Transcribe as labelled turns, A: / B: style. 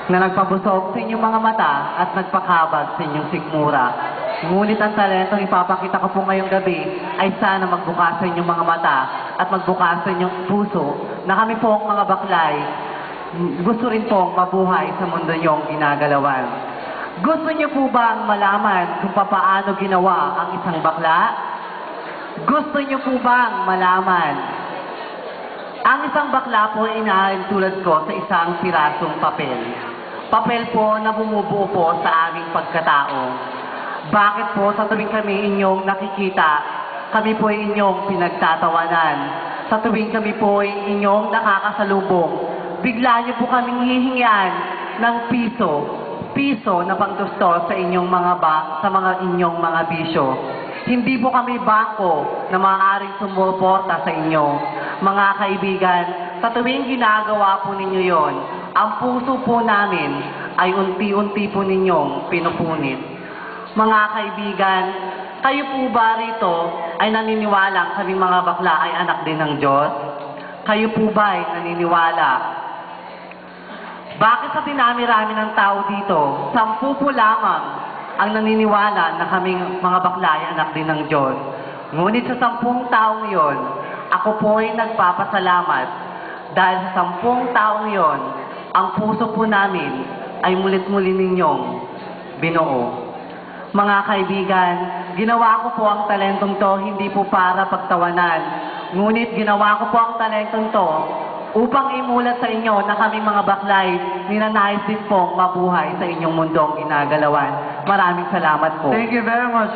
A: na nagpabusog sa inyong mga mata at nagpakabag sa inyong sikmura. Ngunit ang talentong ipapakita ko po ngayong gabi ay sana magbukas sa inyong mga mata at magbukas sa inyong puso na kami po ang mga baklay gusto rin pong mabuhay sa mundo niyong ginagalawan. Gusto niyo po bang malaman kung paano ginawa ang isang bakla? Gusto niyo po bang malaman? Ang isang bakla po ay inaaring tulad ko sa isang pirasong papel. Papel po na bumubuo po sa aming pagkatao. Bakit po sa tuwing kami inyong nakikita, kami po ay inyong pinagtatawanan. Sa tuwing kami po ay inyong nakakasalubong, bigla niyo po kaming hihingian ng piso na panggusto sa inyong sa mga inyong mga bisyo. Hindi po kami bangko na maaaring sumuporta sa inyo. Mga kaibigan, sa tuwing ginagawa po ninyo yon, ang puso po namin ay unti-unti po ninyong pinupunit. Mga kaibigan, kayo po ba rito ay naniniwalang kaming mga bakla ay anak din ng Diyos? Kayo po ba ay naniniwala? Bakit sa dinami-rami ng tao dito, 10 po lamang ang naniniwala na kaming mga bakla ay anak din ng Diyos? Ngunit sa 10 taong yon, ako po ay nagpapasalamat dahil sa 10 taong yon, ang puso po namin ay mulit-muli ninyong binuo. Mga kaibigan, ginawa ko po ang talentong to hindi po para pagtawanan. Ngunit ginawa ko po ang talentong to upang imulat sa inyo na kami mga baklay ninanais din pong mabuhay sa inyong mundong ginagalawan. Maraming salamat po.
B: Thank you very much.